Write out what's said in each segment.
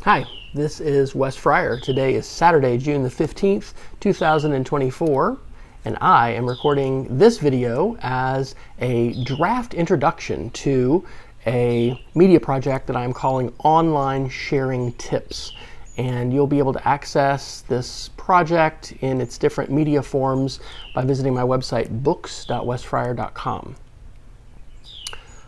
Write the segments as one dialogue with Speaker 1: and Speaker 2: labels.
Speaker 1: Hi, this is Wes Fryer. Today is Saturday, June the 15th, 2024, and I am recording this video as a draft introduction to a media project that I'm calling Online Sharing Tips. And you'll be able to access this project in its different media forms by visiting my website, books.wesfryer.com.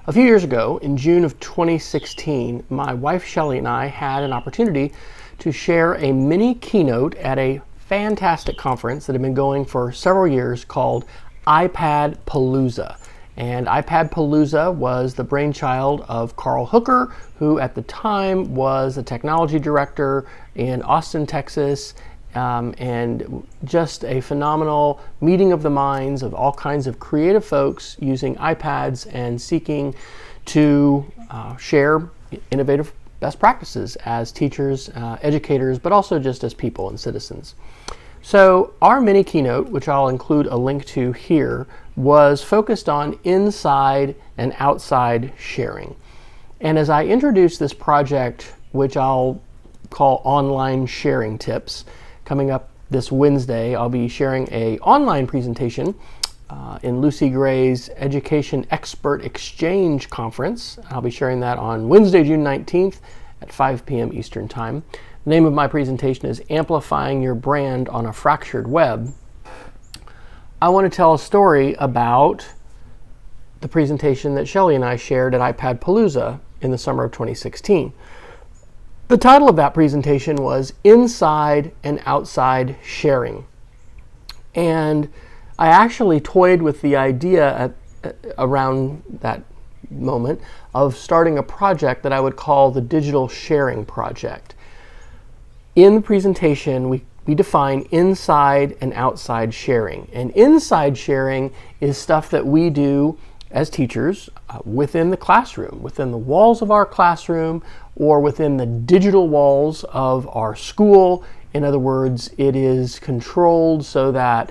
Speaker 1: A few years ago, in June of 2016, my wife Shelly and I had an opportunity to share a mini keynote at a fantastic conference that had been going for several years called iPadPalooza. And iPadPalooza was the brainchild of Carl Hooker, who at the time was the technology director in Austin, Texas, and just a phenomenal meeting of the minds of all kinds of creative folks using iPads and seeking to share innovative best practices as teachers, educators, but also just as people and citizens. So our mini keynote, which I'll include a link to here, was focused on inside and outside sharing. And as I introduce this project, which I'll call Online Sharing Tips, coming up this Wednesday, I'll be sharing an online presentation in Lucy Gray's Education Expert Exchange Conference. I'll be sharing that on Wednesday, June 19th at 5 p.m. Eastern Time. The name of my presentation is Amplifying Your Brand on a Fractured Web. I want to tell a story about the presentation that Shelly and I shared at iPadPalooza in the summer of 2016. The title of that presentation was Inside and Outside Sharing. And I actually toyed with the idea around that moment of starting a project that I would call the Digital Sharing Project. In the presentation, we define inside and outside sharing. And inside sharing is stuff that we do as teachers within the classroom, within the walls of our classroom, or within the digital walls of our school. In other words, it is controlled so that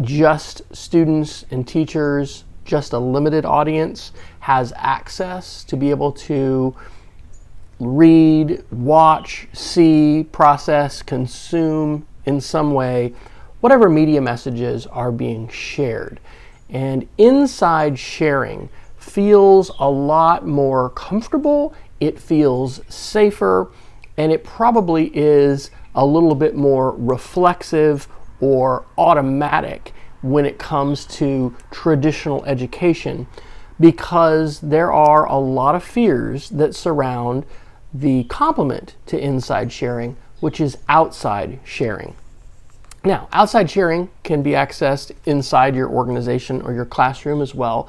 Speaker 1: just students and teachers, just a limited audience, has access to be able to read, watch, see, process, consume in some way whatever media messages are being shared. And inside sharing feels a lot more comfortable, it feels safer, and it probably is a little bit more reflexive or automatic when it comes to traditional education, because there are a lot of fears that surround the complement to inside sharing, which is outside sharing. Now, outside sharing can be accessed inside your organization or your classroom as well,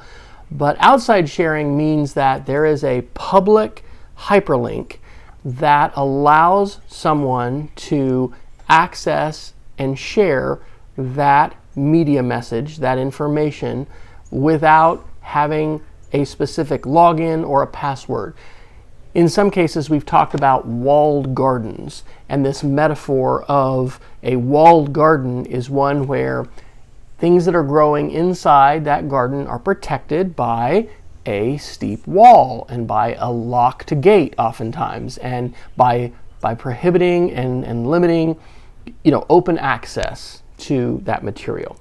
Speaker 1: but outside sharing means that there is a public hyperlink that allows someone to access and share that media message, that information, without having a specific login or a password. In some cases, we've talked about walled gardens, and this metaphor of a walled garden is one where things that are growing inside that garden are protected by a steep wall and by a locked gate oftentimes, and by prohibiting and limiting, open access to that material.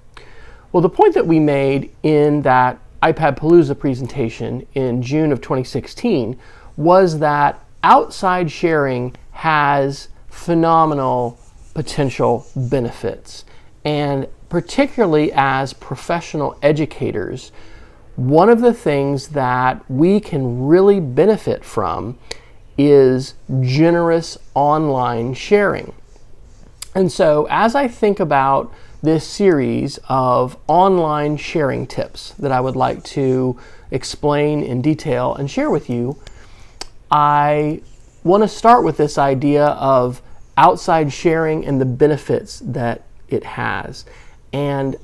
Speaker 1: Well, the point that we made in that iPadPalooza presentation in June of 2016 was that outside sharing has phenomenal potential benefits. And particularly as professional educators, one of the things that we can really benefit from is generous online sharing. And so as I think about this series of online sharing tips that I would like to explain in detail and share with you, I want to start with this idea of outside sharing and the benefits that it has. And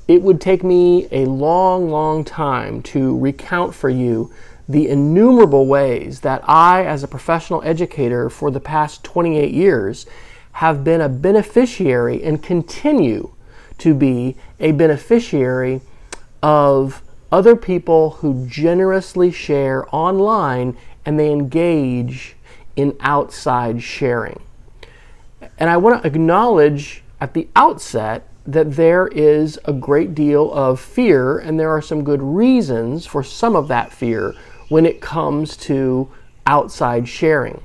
Speaker 1: it would take me a long, long time to recount for you the innumerable ways that I, as a professional educator for the past 28 years, have been a beneficiary and continue to be a beneficiary of other people who generously share online and they engage in outside sharing. And I want to acknowledge at the outset that there is a great deal of fear, and there are some good reasons for some of that fear when it comes to outside sharing.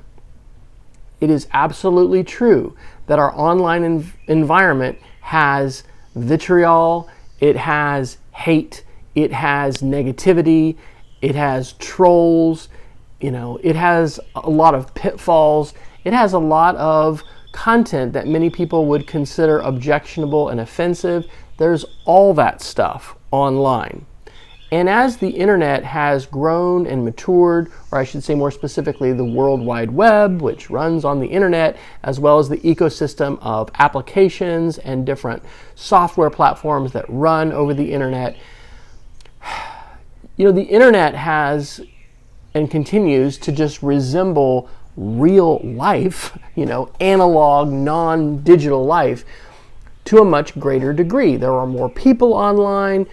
Speaker 1: It is absolutely true that our online environment has vitriol, it has hate, it has negativity, it has trolls, it has a lot of pitfalls, it has a lot of content that many people would consider objectionable and offensive. There's all that stuff online. And as the internet has grown and matured, or I should say more specifically the World Wide Web, which runs on the internet, as well as the ecosystem of applications and different software platforms that run over the internet, the internet has and continues to just resemble real life, analog, non-digital life to a much greater degree. There are more people online,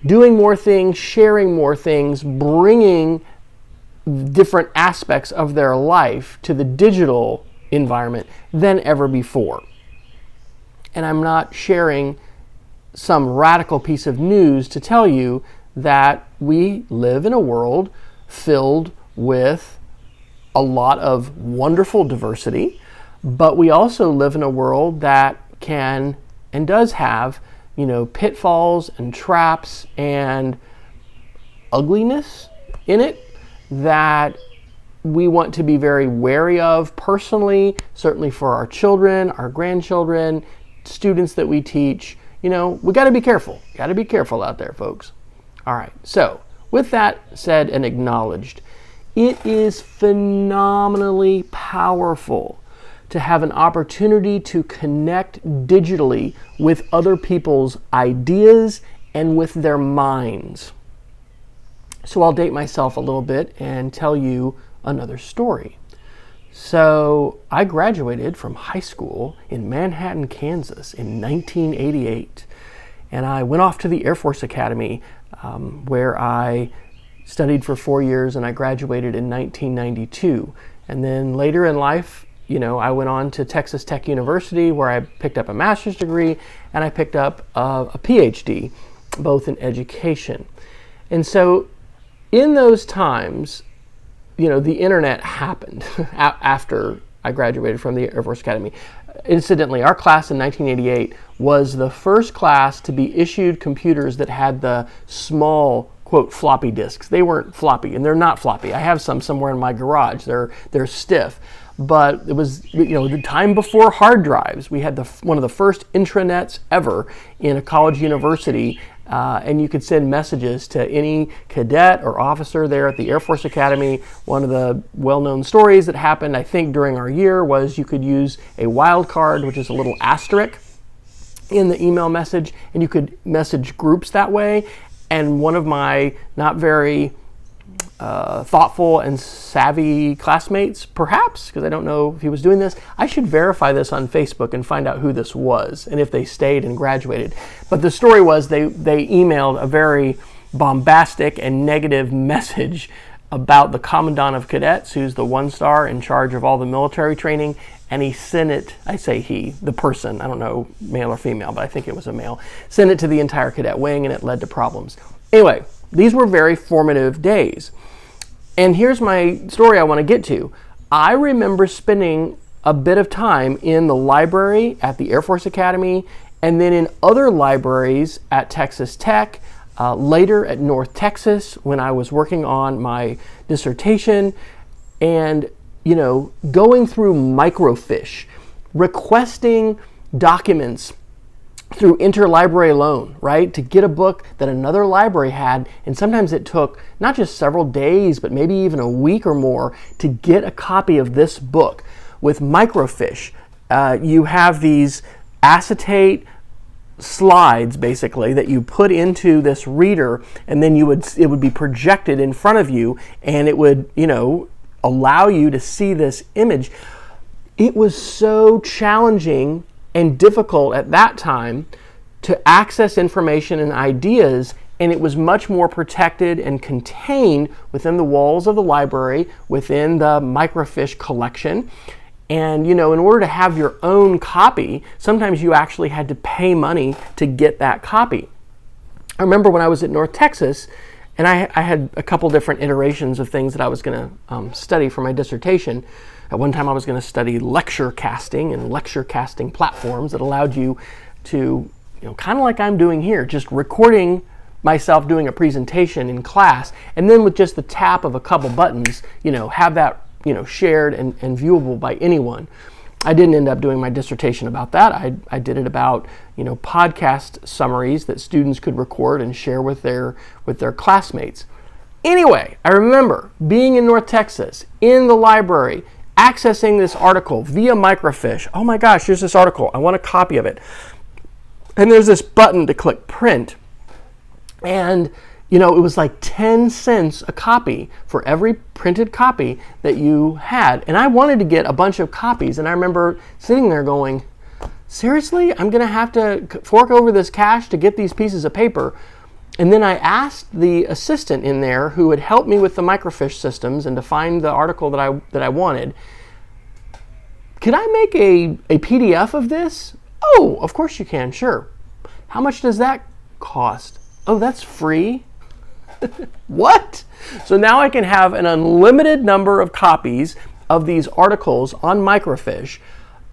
Speaker 1: doing more things, sharing more things, bringing different aspects of their life to the digital environment than ever before. And I'm not sharing some radical piece of news to tell you that we live in a world filled with a lot of wonderful diversity, but we also live in a world that can and does have pitfalls and traps and ugliness in it that we want to be very wary of personally, certainly for our children, our grandchildren, students that we teach. We got to be careful. Got to be careful out there, folks. All right. So with that said and acknowledged, it is phenomenally powerful to have an opportunity to connect digitally with other people's ideas and with their minds. So I'll date myself a little bit and tell you another story. So I graduated from high school in Manhattan, Kansas in 1988. And I went off to the Air Force Academy where I studied for 4 years, and I graduated in 1992. And then later in life, I went on to Texas Tech University where I picked up a master's degree and I picked up a PhD, both in education. And so in those times, the internet happened after I graduated from the Air Force Academy. Incidentally, our class in 1988 was the first class to be issued computers that had the small, quote, floppy disks. They weren't floppy, and they're not floppy. I have some somewhere in my garage. They're stiff. But it was, the time before hard drives. We had one of the first intranets ever in a college university, and you could send messages to any cadet or officer there at the Air Force Academy. One of the well-known stories that happened, I think, during our year was you could use a wildcard, which is a little asterisk in the email message, and you could message groups that way. And one of my not very thoughtful and savvy classmates, perhaps, because I don't know if he was doing this. I should verify this on Facebook and find out who this was and if they stayed and graduated. But the story was they emailed a very bombastic and negative message about the Commandant of Cadets, who's the one-star in charge of all the military training, and he sent it, I say he, the person, I don't know, male or female, but I think it was a male, sent it to the entire cadet wing, and it led to problems. Anyway, these were very formative days. And here's my story I want to get to. I remember spending a bit of time in the library at the Air Force Academy and then in other libraries at Texas Tech, later at North Texas when I was working on my dissertation, and going through microfiche, requesting documents through interlibrary loan, right? To get a book that another library had, and sometimes it took not just several days, but maybe even a week or more to get a copy of this book. With microfiche, you have these acetate slides, basically, that you put into this reader, and then it would be projected in front of you, and it would, allow you to see this image. It was so challenging and difficult at that time to access information and ideas and it was much more protected and contained within the walls of the library, within the microfiche collection. And, in order to have your own copy, sometimes you actually had to pay money to get that copy. I remember when I was at North Texas, and I had a couple different iterations of things that I was going to study for my dissertation. At one time I was going to study lecture casting and lecture casting platforms that allowed you to, kind of like I'm doing here, just recording myself doing a presentation in class, and then with just the tap of a couple buttons, have that, shared and viewable by anyone. I didn't end up doing my dissertation about that. I did it about, podcast summaries that students could record and share with their classmates. Anyway, I remember being in North Texas, in the library, accessing this article via microfiche. Oh my gosh, here's this article. I want a copy of it. And there's this button to click print. And, it was like 10 cents a copy for every printed copy that you had. And I wanted to get a bunch of copies. And I remember sitting there going, seriously? I'm going to have to fork over this cash to get these pieces of paper. And then I asked the assistant in there who had helped me with the microfiche systems and to find the article that I wanted, could I make a PDF of this? Oh, of course you can, sure. How much does that cost? Oh, that's free? What? So now I can have an unlimited number of copies of these articles on microfiche,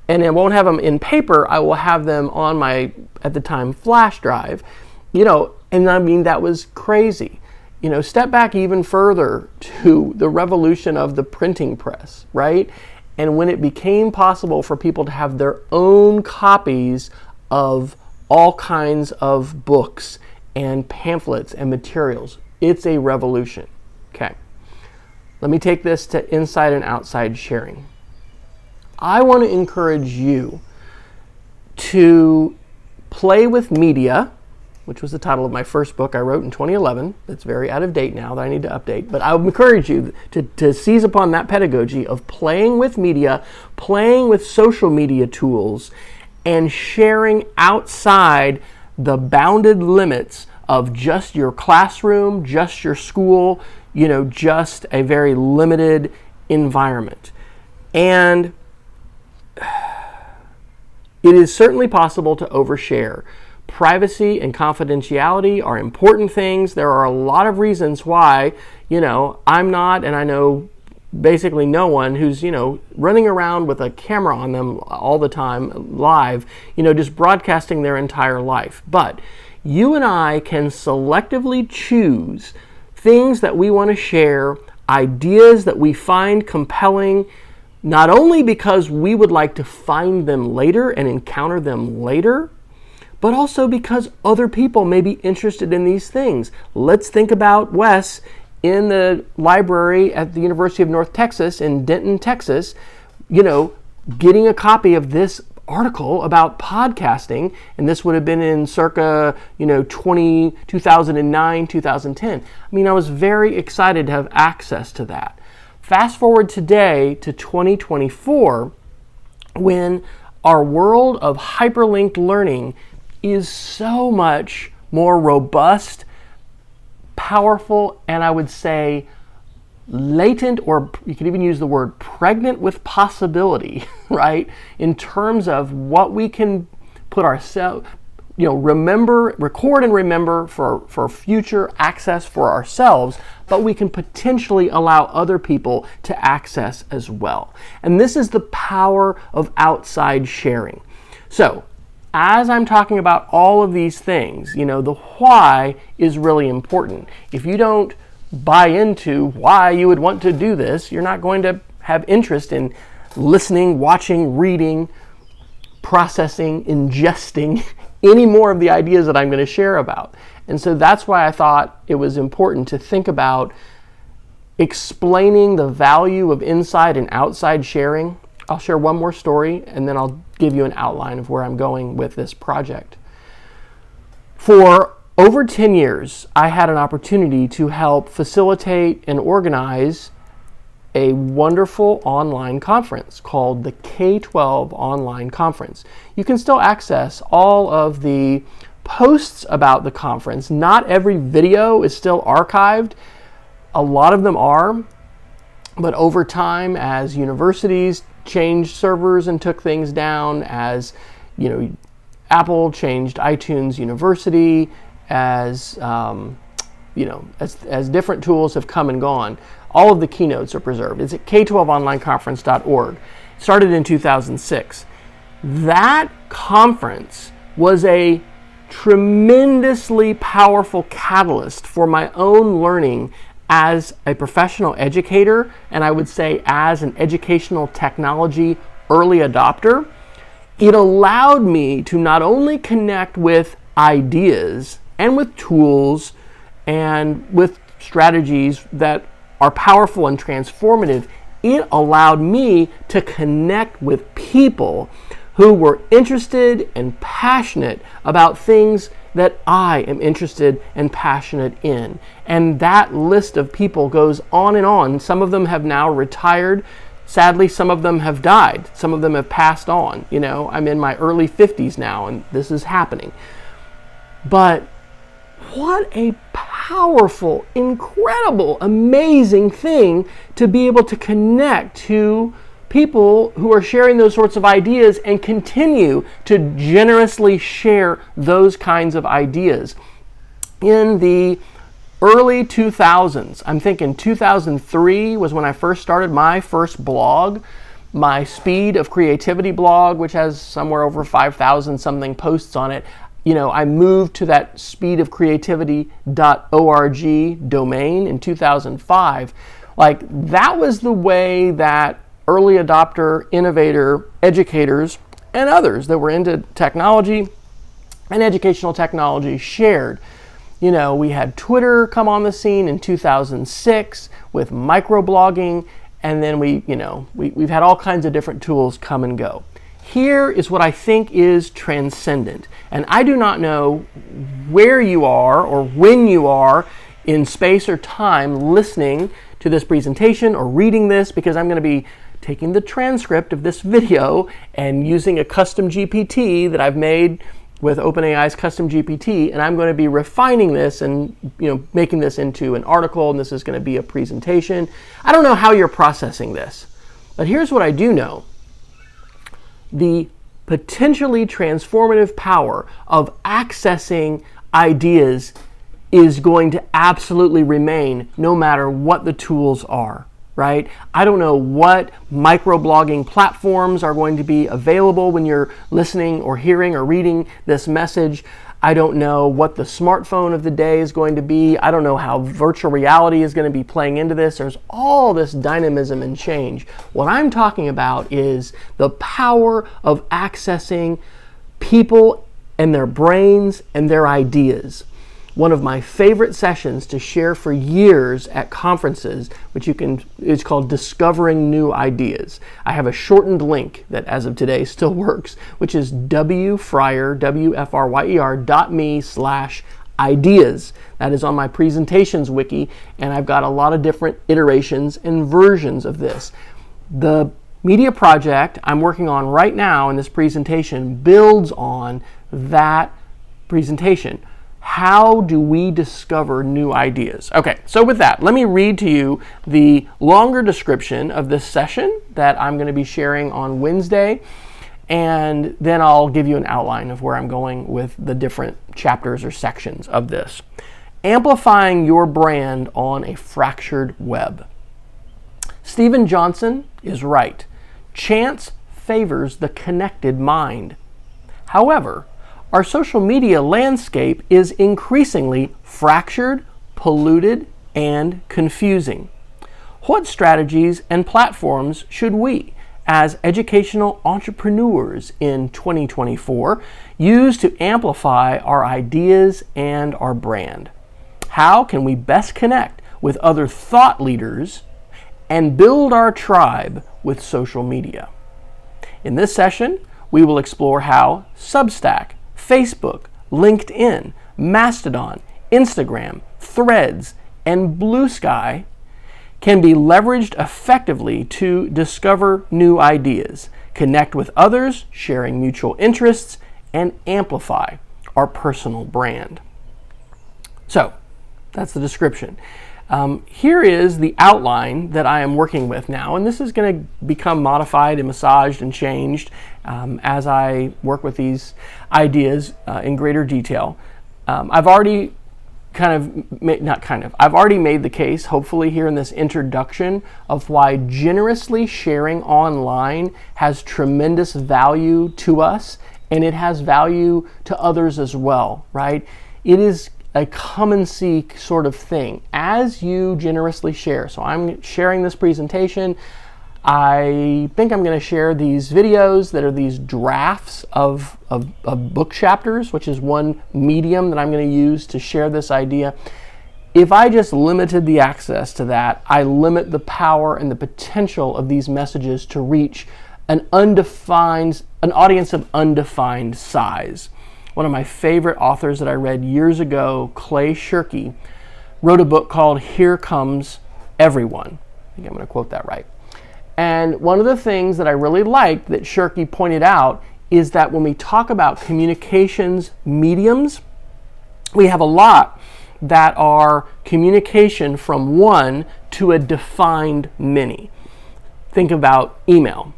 Speaker 1: and I won't have them in paper. I will have them on my, at the time, flash drive. And I mean, that was crazy. Step back even further to the revolution of the printing press, right? And when it became possible for people to have their own copies of all kinds of books and pamphlets and materials, it's a revolution. Okay. Let me take this to inside and outside sharing. I want to encourage you to play with media, which was the title of my first book I wrote in 2011. That's very out of date now that I need to update. But I would encourage you to seize upon that pedagogy of playing with media, playing with social media tools, and sharing outside the bounded limits of just your classroom, just your school, just a very limited environment. And it is certainly possible to overshare. Privacy and confidentiality are important things. There are a lot of reasons why, I'm not, and I know basically no one who's, running around with a camera on them all the time, live, just broadcasting their entire life. But you and I can selectively choose things that we want to share, ideas that we find compelling, not only because we would like to find them later and encounter them later, but also because other people may be interested in these things. Let's think about Wes in the library at the University of North Texas in Denton, Texas, getting a copy of this article about podcasting, and this would have been in circa 2009, 2010. I mean, I was very excited to have access to that. Fast forward today to 2024, when our world of hyperlinked learning is so much more robust, powerful, and I would say latent, or you could even use the word pregnant with possibility, right? In terms of what we can put ourselves, record and remember for future access for ourselves, but we can potentially allow other people to access as well. And this is the power of outside sharing. So, as I'm talking about all of these things, the why is really important. If you don't buy into why you would want to do this, you're not going to have interest in listening, watching, reading, processing, ingesting any more of the ideas that I'm going to share about. And so that's why I thought it was important to think about explaining the value of inside and outside sharing. I'll share one more story, and then I'll give you an outline of where I'm going with this project. For over 10 years, I had an opportunity to help facilitate and organize a wonderful online conference called the K-12 Online Conference. You can still access all of the posts about the conference. Not every video is still archived. A lot of them are, but over time, as universities changed servers and took things down, as Apple changed iTunes University, as as different tools have come and gone, all of the keynotes are preserved. It's at k12onlineconference.org. It started in 2006. That conference was a tremendously powerful catalyst for my own learning as a professional educator, and I would say as an educational technology early adopter. It allowed me to not only connect with ideas and with tools and with strategies that are powerful and transformative, it allowed me to connect with people who were interested and passionate about things that I am interested and passionate in. And that list of people goes on and on. Some of them have now retired. Sadly, some of them have died. Some of them have passed on. I'm in my early 50s now, and this is happening. But what a powerful, incredible, amazing thing to be able to connect to people who are sharing those sorts of ideas and continue to generously share those kinds of ideas. In the early 2000s, I'm thinking 2003 was when I first started my first blog, my Speed of Creativity blog, which has somewhere over 5,000 something posts on it. I moved to that speedofcreativity.org domain in 2005. That was the way that early adopter, innovator, educators, and others that were into technology and educational technology shared. We had Twitter come on the scene in 2006 with microblogging, and then we've had all kinds of different tools come and go. Here is what I think is transcendent. And I do not know where you are or when you are in space or time listening to this presentation or reading this, because I'm going to be taking the transcript of this video and using a custom GPT that I've made with OpenAI's custom GPT, and I'm going to be refining this and making this into an article, and this is going to be a presentation. I don't know how you're processing this, but here's what I do know. The potentially transformative power of accessing ideas is going to absolutely remain no matter what the tools are, right? I don't know what microblogging platforms are going to be available when you're listening or hearing or reading this message. I don't know what the smartphone of the day is going to be. I don't know how virtual reality is going to be playing into this. There's all this dynamism and change. What I'm talking about is the power of accessing people and their brains and their ideas. One of my favorite sessions to share for years at conferences, it's called Discovering New Ideas. I have a shortened link that as of today still works, which is wfryer.me/ideas. That is on my presentations wiki, and I've got a lot of different iterations and versions of this. The media project I'm working on right now in this presentation builds on that presentation. How do we discover new ideas? Okay, so with that, let me read to you the longer description of this session that I'm going to be sharing on Wednesday, and then I'll give you an outline of where I'm going with the different chapters or sections of this. Amplifying your brand on a fractured web. Stephen Johnson is right. Chance favors the connected mind. However, our social media landscape is increasingly fractured, polluted, and confusing. What strategies and platforms should we, as educational entrepreneurs in 2024, use to amplify our ideas and our brand? How can we best connect with other thought leaders and build our tribe with social media? In this session, we will explore how Substack, Facebook, LinkedIn, Mastodon, Instagram, Threads, and Blue Sky can be leveraged effectively to discover new ideas, connect with others, sharing mutual interests, and amplify our personal brand. So that's the description. Here is the outline that I am working with now, and this is going to become modified and massaged and changed as I work with these ideas in greater detail. I've already I've already made the case, hopefully here in this introduction, of why generously sharing online has tremendous value to us, and it has value to others as well, right? It is a come-and-see sort of thing. As you generously share, so I'm sharing this presentation, I think I'm going to share these videos that are these drafts of book chapters, which is one medium that I'm going to use to share this idea. If I just limited the access to that, I limit the power and the potential of these messages to reach an audience of undefined size. One of my favorite authors that I read years ago, Clay Shirky, wrote a book called Here Comes Everyone. I think I'm going to quote that right. And one of the things that I really liked that Shirky pointed out is that when we talk about communications mediums, we have a lot that are communication from one to a defined many. Think about email.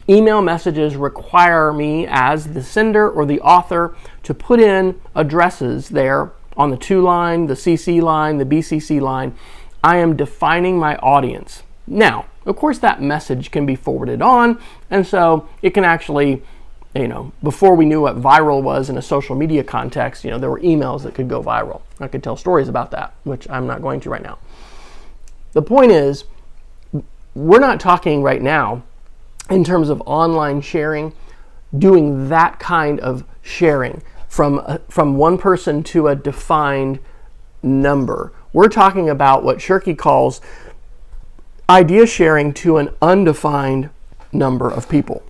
Speaker 1: Email messages require me as the sender or the author to put in addresses there on the to line, the CC line, the BCC line. I am defining my audience. Now, of course, that message can be forwarded on, and so it can actually, before we knew what viral was in a social media context, there were emails that could go viral. I could tell stories about that, which I'm not going to right now. The point is, we're not talking right now in terms of online sharing, doing that kind of sharing from one person to a defined number. We're talking about what Shirky calls idea sharing to an undefined number of people.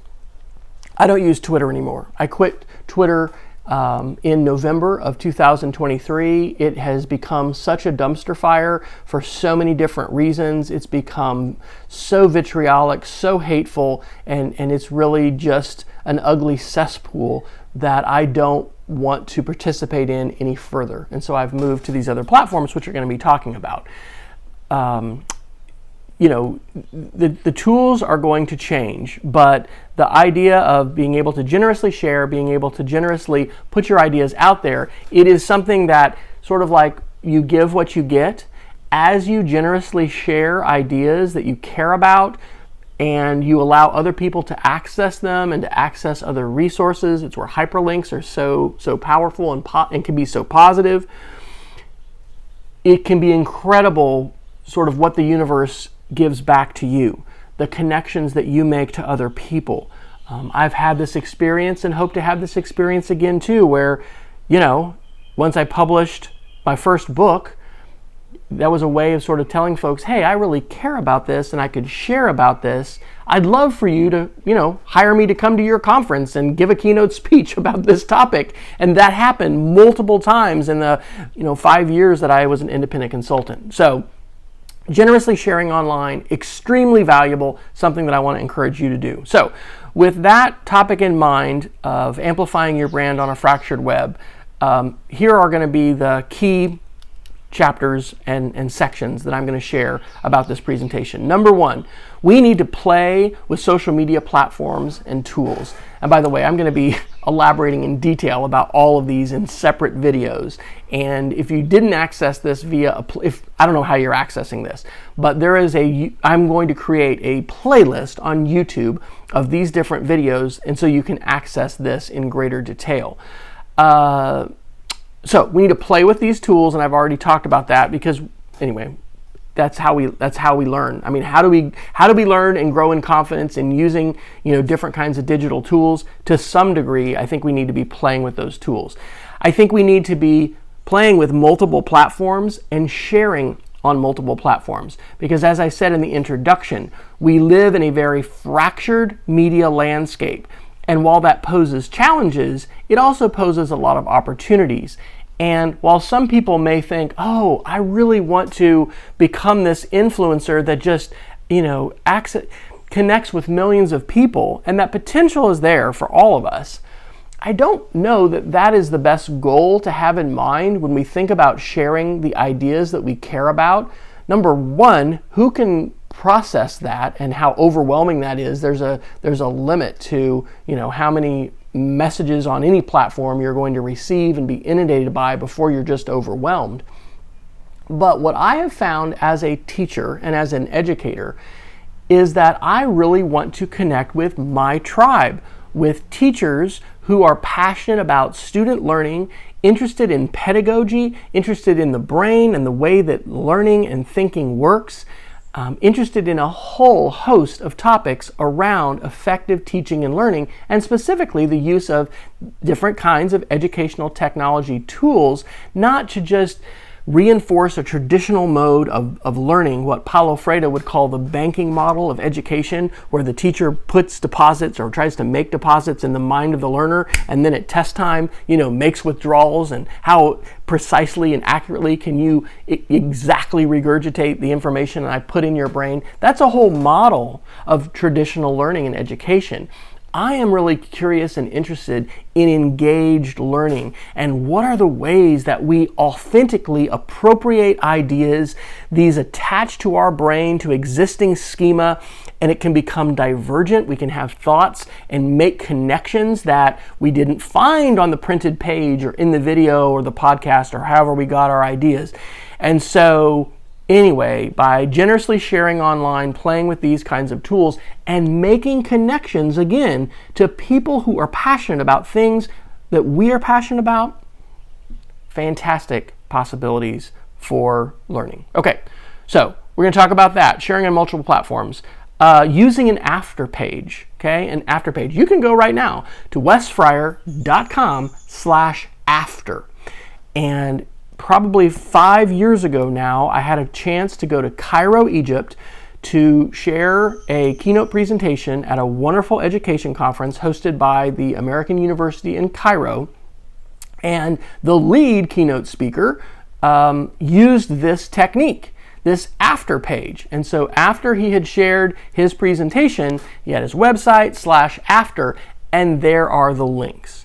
Speaker 1: I don't use Twitter anymore. I quit Twitter in November of 2023. It has become such a dumpster fire for so many different reasons. It's become so vitriolic, so hateful, and it's really just an ugly cesspool that I don't want to participate in any further. And so I've moved to these other platforms, which we're going to be talking about. The tools are going to change, but the idea of being able to generously share, being able to generously put your ideas out there, it is something that sort of like you give what you get. As you generously share ideas that you care about and you allow other people to access them and to access other resources, it's where hyperlinks are so powerful and can be so positive. It can be incredible sort of what the universe gives back to you, the connections that you make to other people. I've had this experience and hope to have this experience again too, where, once I published my first book, that was a way of sort of telling folks, hey, I really care about this and I could share about this. I'd love for you to, hire me to come to your conference and give a keynote speech about this topic. And that happened multiple times in the, 5 years that I was an independent consultant. So generously sharing online, extremely valuable, something that I want to encourage you to do. So with that topic in mind of amplifying your brand on a fractured web, here are going to be the key chapters and sections that I'm going to share about this presentation. Number one, we need to play with social media platforms and tools. And by the way, I'm going to be elaborating in detail about all of these in separate videos. And if you didn't access this via, I don't know how you're accessing this, but I'm going to create a playlist on YouTube of these different videos, and so you can access this in greater detail. So we need to play with these tools, and I've already talked about that because, anyway, that's how we learn. I mean, how do we learn and grow in confidence in using different kinds of digital tools? To some degree, I think we need to be playing with those tools. I think we need to be playing with multiple platforms and sharing on multiple platforms, because as I said in the introduction, we live in a very fractured media landscape. And while that poses challenges, it also poses a lot of opportunities. And while some people may think, oh, I really want to become this influencer that just, connects with millions of people, and that potential is there for all of us, I don't know that that is the best goal to have in mind when we think about sharing the ideas that we care about. Number one, who can process that and how overwhelming that is? There's a limit to, how many messages on any platform you're going to receive and be inundated by before you're just overwhelmed. But what I have found as a teacher and as an educator is that I really want to connect with my tribe, with teachers who are passionate about student learning, interested in pedagogy, interested in the brain and the way that learning and thinking works, interested in a whole host of topics around effective teaching and learning, and specifically the use of different kinds of educational technology tools, not to just reinforce a traditional mode of learning, what Paulo Freire would call the banking model of education, where the teacher puts deposits or tries to make deposits in the mind of the learner, and then at test time, makes withdrawals, and how precisely and accurately can you exactly regurgitate the information that I put in your brain. That's a whole model of traditional learning and education. I am really curious and interested in engaged learning, and what are the ways that we authentically appropriate ideas, these attach to our brain, to existing schema, and it can become divergent. We can have thoughts and make connections that we didn't find on the printed page or in the video or the podcast or however we got our ideas. And so anyway, by generously sharing online, playing with these kinds of tools, and making connections, again, to people who are passionate about things that we are passionate about, fantastic possibilities for learning. Okay, so we're going to talk about that, sharing on multiple platforms. Using an after page, okay? An after page. You can go right now to wesfryer.com/after. And probably 5 years ago now, I had a chance to go to Cairo, Egypt, to share a keynote presentation at a wonderful education conference hosted by the American University in Cairo. And the lead keynote speaker used this technique, this after page. And so after he had shared his presentation, he had his website /after, and there are the links.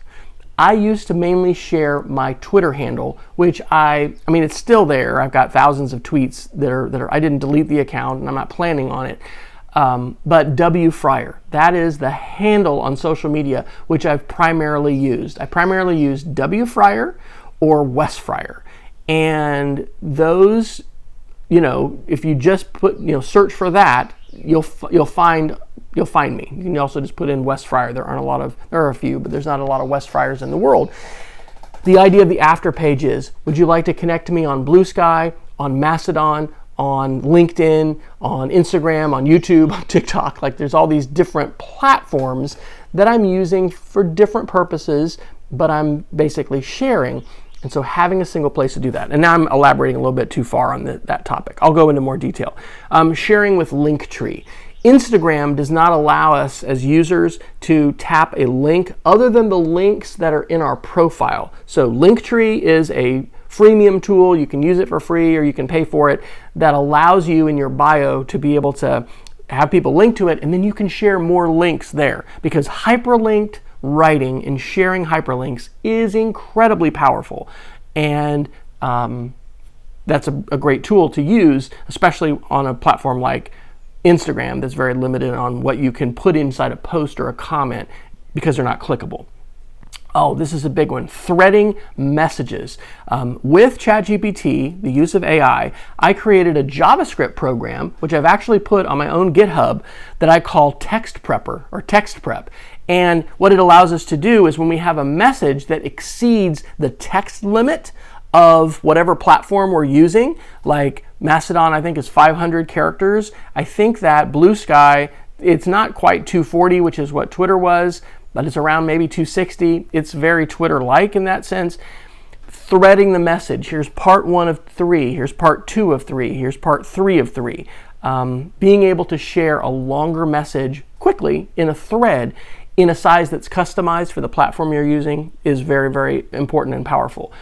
Speaker 1: I used to mainly share my Twitter handle, which I mean, it's still there. I've got thousands of tweets that are I didn't delete the account, and I'm not planning on it. But W Fryer, that is the handle on social media which I've primarily used. I primarily use W Fryer or Wes Fryer. And those, if you just put, search for that, you'll find me. You can also just put in Wes Fryer. There are a few, but there's not a lot of Wes Fryers in the world. The idea of the after page is, would you like to connect to me on Blue Sky, on Mastodon, on LinkedIn, on Instagram, on YouTube, on TikTok? Like, there's all these different platforms that I'm using for different purposes, but I'm basically sharing. And so having a single place to do that. And now I'm elaborating a little bit too far on that topic. I'll go into more detail. Sharing with Linktree. Instagram does not allow us as users to tap a link other than the links that are in our profile. So Linktree is a freemium tool. You can use it for free or you can pay for it, that allows you in your bio to be able to have people link to it, and then you can share more links there, because hyperlinked writing and sharing hyperlinks is incredibly powerful. And that's a great tool to use, especially on a platform like Instagram that's very limited on what you can put inside a post or a comment because they're not clickable. Oh, this is a big one. Threading messages. With ChatGPT, the use of AI, I created a JavaScript program, which I've actually put on my own GitHub, that I call Text Prepper or Text Prep. And what it allows us to do is when we have a message that exceeds the text limit of whatever platform we're using, like Mastodon, I think is 500 characters. I think that Blue Sky, it's not quite 240, which is what Twitter was, but it's around maybe 260. It's very Twitter-like in that sense. Threading the message. Here's part 1 of 3. Here's part 2 of 3. Here's part 3 of 3. Being able to share a longer message quickly in a thread in a size that's customized for the platform you're using is very, very important and powerful.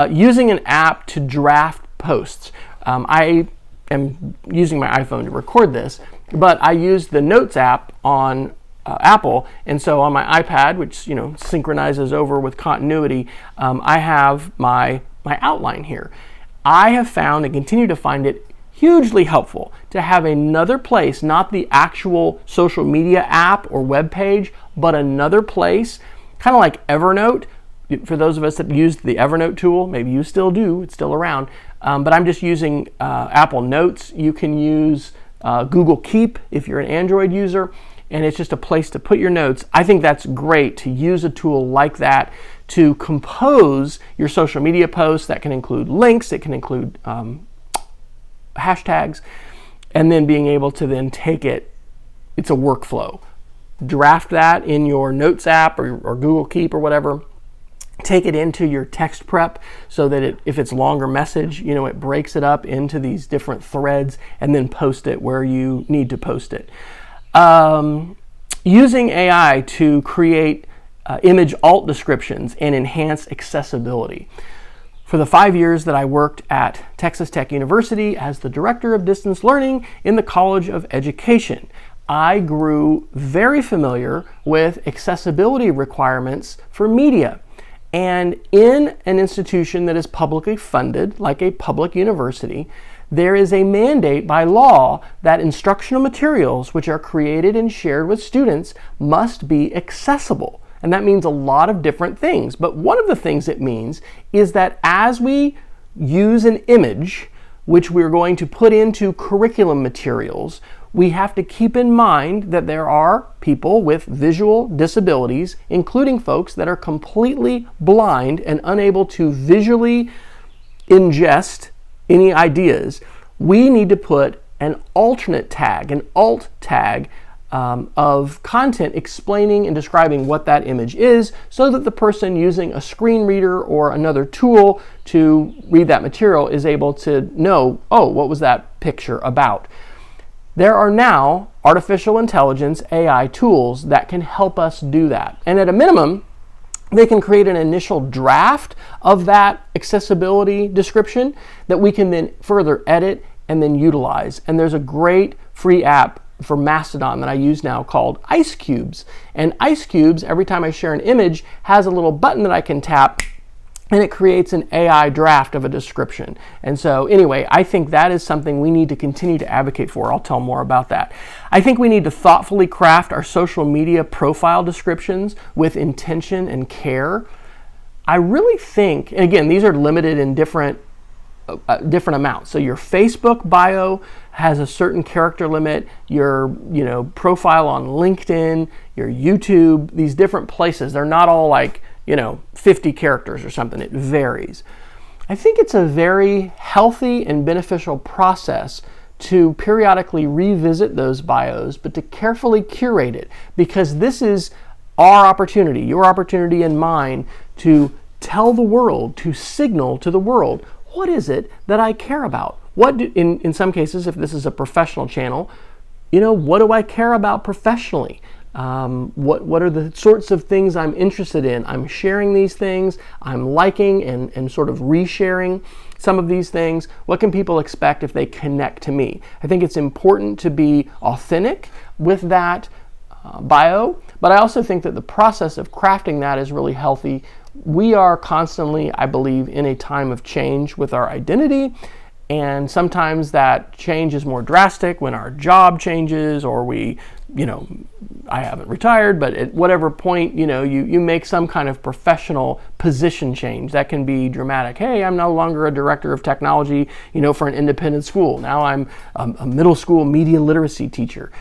Speaker 1: Using an app to draft posts. I am using my iPhone to record this, but I use the Notes app on Apple, and so on my iPad, which synchronizes over with continuity, I have my outline here. I have found and continue to find it hugely helpful to have another place, not the actual social media app or web page, but another place, kind of like Evernote. For those of us that used the Evernote tool, maybe you still do, it's still around, but I'm just using Apple Notes. You can use Google Keep if you're an Android user, and it's just a place to put your notes. I think that's great to use a tool like that to compose your social media posts. That can include links, it can include hashtags, and then being able to then take it, it's a workflow. Draft that in your Notes app or Google Keep or whatever. Take it into your text prep so that if it's longer message, it breaks it up into these different threads and then post it where you need to post it. Using AI to create image alt descriptions and enhance accessibility. For the 5 years that I worked at Texas Tech University as the Director of Distance Learning in the College of Education, I grew very familiar with accessibility requirements for media. And in an institution that is publicly funded, like a public university, there is a mandate by law that instructional materials which are created and shared with students must be accessible. And that means a lot of different things. But one of the things it means is that as we use an image, which we're going to put into curriculum materials, we have to keep in mind that there are people with visual disabilities, including folks that are completely blind and unable to visually ingest any ideas. We need to put an alternate tag, an alt tag, of content explaining and describing what that image is so that the person using a screen reader or another tool to read that material is able to know, oh, what was that picture about? There are now artificial intelligence AI tools that can help us do that. And at a minimum, they can create an initial draft of that accessibility description that we can then further edit and then utilize. And there's a great free app for Mastodon that I use now called Ice Cubes. And Ice Cubes, every time I share an image, has a little button that I can tap, and it creates an AI draft of a description. And so anyway, I think that is something we need to continue to advocate for. I'll tell more about that. I think we need to thoughtfully craft our social media profile descriptions with intention and care. I really think, and again, these are limited in different amounts. So your Facebook bio has a certain character limit, your profile on LinkedIn, your YouTube, these different places, they're not all like 50 characters or something. It varies. I think it's a very healthy and beneficial process to periodically revisit those bios, but to carefully curate it, because this is our opportunity, your opportunity and mine, to tell the world, to signal to the world, what is it that I care about? In some cases, if this is a professional channel, what do I care about professionally? What are the sorts of things I'm interested in? I'm sharing these things, I'm liking and sort of resharing some of these things. What can people expect if they connect to me? I think it's important to be authentic with that bio, but I also think that the process of crafting that is really healthy. We are constantly, I believe, in a time of change with our identity, and sometimes that change is more drastic when our job changes, or we, I haven't retired, but at whatever point, you make some kind of professional position change. That can be dramatic. Hey, I'm no longer a director of technology, for an independent school. Now I'm a middle school media literacy teacher.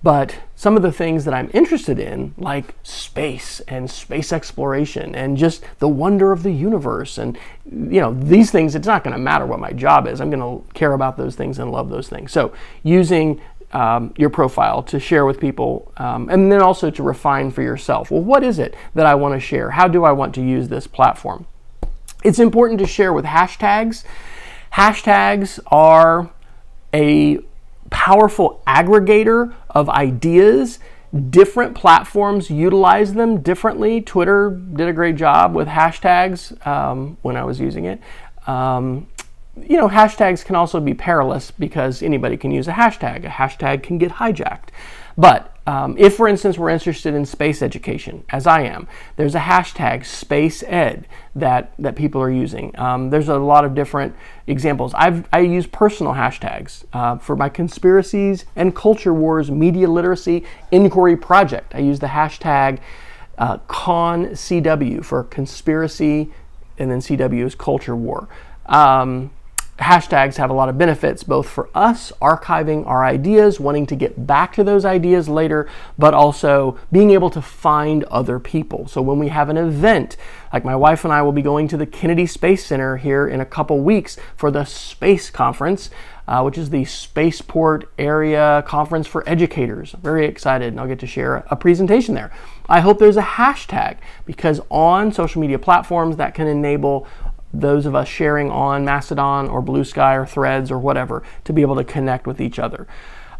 Speaker 1: But some of the things that I'm interested in, like space and space exploration and just the wonder of the universe and, these things, it's not going to matter what my job is. I'm going to care about those things and love those things. So using your profile to share with people, and then also to refine for yourself. Well, what is it that I want to share? How do I want to use this platform? It's important to share with hashtags. Hashtags are a powerful aggregator of ideas. Different platforms utilize them differently. Twitter did a great job with hashtags when I was using it. Hashtags can also be perilous because anybody can use a hashtag. A hashtag can get hijacked. But if, for instance, we're interested in space education, as I am, there's a hashtag SpaceEd that people are using. There's a lot of different examples. I use personal hashtags for my conspiracies and culture wars media literacy inquiry project. I use the hashtag ConCW for conspiracy, and then CW is culture war. Hashtags have a lot of benefits, both for us archiving our ideas, wanting to get back to those ideas later, but also being able to find other people. So when we have an event, like my wife and I will be going to the Kennedy Space Center here in a couple weeks for the Space Conference, which is the Spaceport Area Conference for Educators. I'm very excited, and I'll get to share a presentation there. I hope there's a hashtag, because on social media platforms that can enable those of us sharing on Mastodon or Blue Sky or Threads or whatever to be able to connect with each other.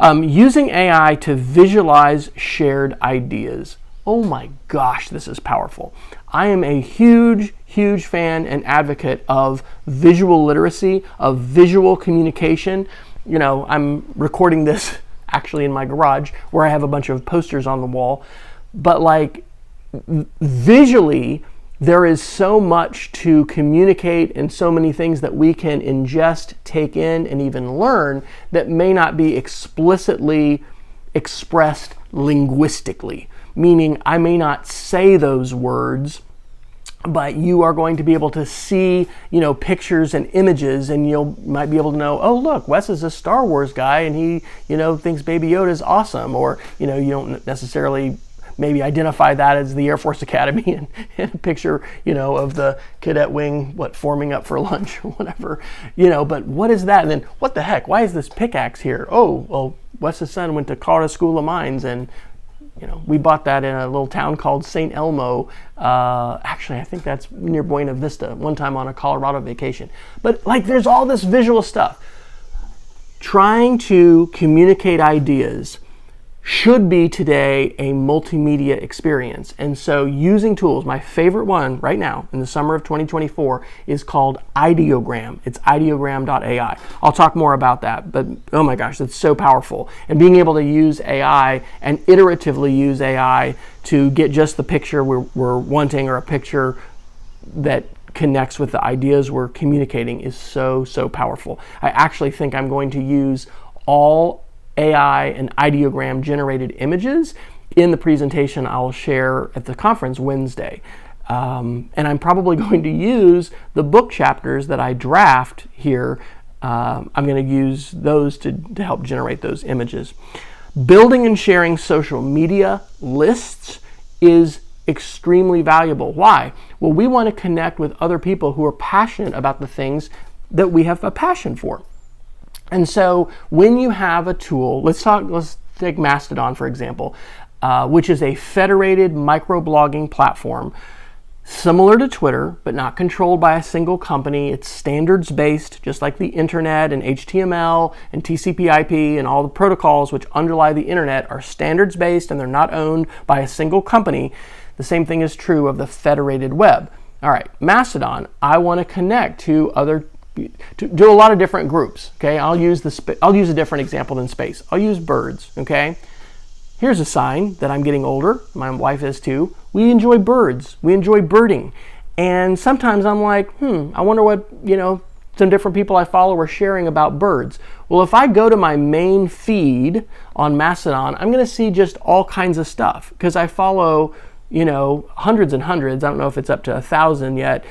Speaker 1: Using AI to visualize shared ideas. Oh my gosh, this is powerful. I am a huge, huge fan and advocate of visual literacy, of visual communication. You know, I'm recording this actually in my garage where I have a bunch of posters on the wall, but like visually, there is so much to communicate and so many things that we can ingest, take in, and even learn that may not be explicitly expressed linguistically. Meaning, I may not say those words, but you are going to be able to see, you know, pictures and images, and might be able to know, oh, look, Wes is a Star Wars guy, and he, you know, thinks Baby Yoda is awesome. Or, you know, you don't necessarily maybe identify that as the Air Force Academy and a picture, you know, of the cadet wing, forming up for lunch or whatever, you know, but what is that? And then what the heck? Why is this pickaxe here? Oh, well, Wes's son went to Colorado School of Mines, and, you know, we bought that in a little town called St. Elmo. Actually, I think that's near Buena Vista, one time on a Colorado vacation. But like, there's all this visual stuff. Trying to communicate ideas should be today a multimedia experience. And so using tools, my favorite one right now in the summer of 2024 is called Ideogram. It's ideogram.ai. I'll talk more about that, but oh my gosh, it's so powerful. And being able to use AI and iteratively use AI to get just the picture we're wanting, or a picture that connects with the ideas we're communicating, is so, so powerful. I actually think I'm going to use all AI and ideogram generated images in the presentation I'll share at the conference Wednesday. And I'm probably going to use the book chapters that I draft here. I'm going to use those to help generate those images. Building and sharing social media lists is extremely valuable. Why? Well, we want to connect with other people who are passionate about the things that we have a passion for. And so when you have a tool, let's take Mastodon, for example, which is a federated microblogging platform similar to Twitter, but not controlled by a single company. It's standards-based, just like the internet, and HTML and TCP/IP and all the protocols which underlie the internet are standards-based, and they're not owned by a single company. The same thing is true of the federated web. All right, Mastodon, I want to connect to do a lot of different groups. Okay, I'll use a different example than space. I'll use birds. Okay, here's a sign that I'm getting older. My wife is too. We enjoy birds. We enjoy birding, and sometimes I'm like, I wonder what, you know, some different people I follow are sharing about birds. Well, if I go to my main feed on Mastodon, I'm going to see just all kinds of stuff, because I follow, you know, hundreds and hundreds. I don't know if it's up to 1,000 yet.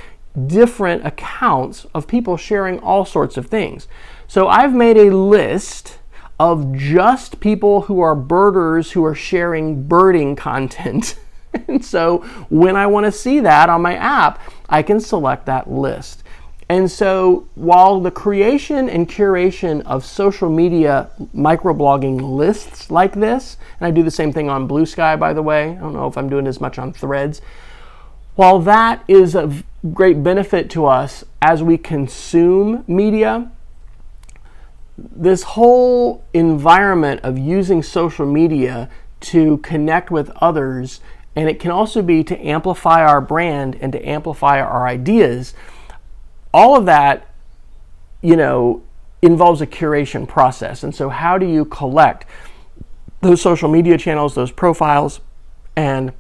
Speaker 1: Different accounts of people sharing all sorts of things. So I've made a list of just people who are birders who are sharing birding content. And so when I want to see that on my app, I can select that list. And so while the creation and curation of social media microblogging lists like this, and I do the same thing on Blue Sky, by the way, I don't know if I'm doing as much on Threads, while that is of great benefit to us as we consume media, this whole environment of using social media to connect with others, and it can also be to amplify our brand and to amplify our ideas, all of that, you know, involves a curation process. And so how do you collect those social media channels, those profiles, and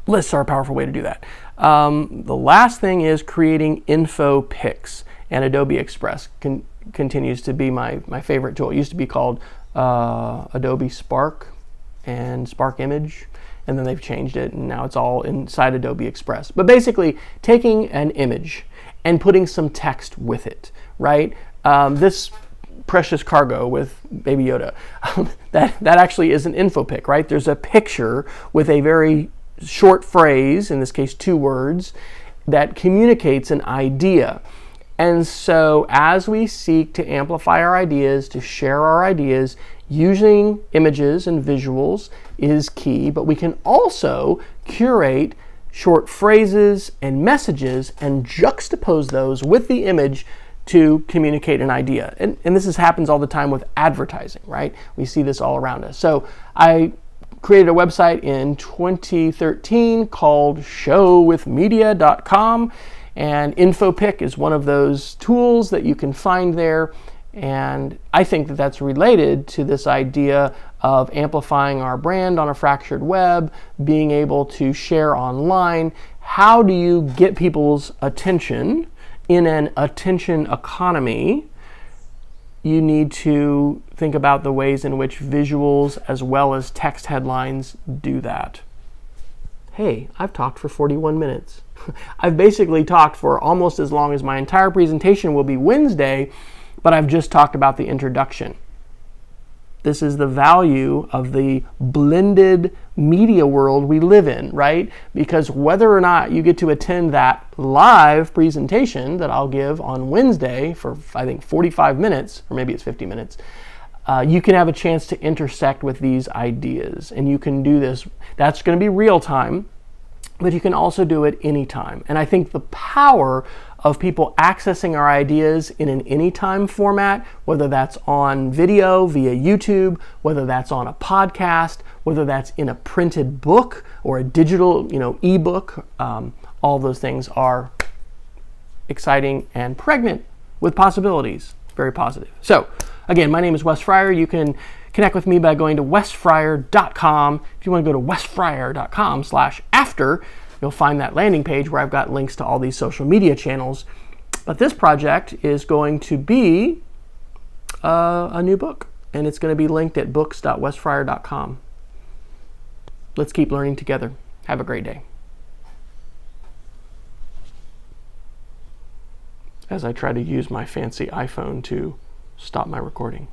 Speaker 1: lists are a powerful way to do that. The last thing is creating info pics, and Adobe Express continues to be my favorite tool. It used to be called Adobe Spark and Spark Image, and then they've changed it, and now it's all inside Adobe Express. But basically, taking an image and putting some text with it, right? This precious cargo with Baby Yoda, that actually is an info pic, right? There's a picture with a very short phrase, in this case 2 words, that communicates an idea. And so as we seek to amplify our ideas, to share our ideas, using images and visuals is key, but we can also curate short phrases and messages and juxtapose those with the image to communicate an idea. And this happens all the time with advertising, right? We see this all around us. So I created a website in 2013 called showwithmedia.com, and InfoPic is one of those tools that you can find there. And I think that that's related to this idea of amplifying our brand on a fractured web, being able to share online. How do you get people's attention in an attention economy? You need to think about the ways in which visuals as well as text headlines do that. Hey, I've talked for 41 minutes. I've basically talked for almost as long as my entire presentation will be Wednesday, but I've just talked about the introduction. This is the value of the blended media world we live in, right? Because whether or not you get to attend that live presentation that I'll give on Wednesday for, I think, 45 minutes, or maybe it's 50 minutes, you can have a chance to intersect with these ideas. And you can do this. That's going to be real time, but you can also do it anytime. And I think the power of people accessing our ideas in an anytime format, whether that's on video via YouTube, whether that's on a podcast, whether that's in a printed book or a digital, ebook, all those things are exciting and pregnant with possibilities. Very positive. So again, my name is Wes Fryer. You can connect with me by going to wesfryer.com. If you want to go to wesfryer.com/after, you'll find that landing page where I've got links to all these social media channels. But this project is going to be a new book, and it's going to be linked at books.wesfryer.com. Let's keep learning together. Have a great day. As I try to use my fancy iPhone to stop my recording.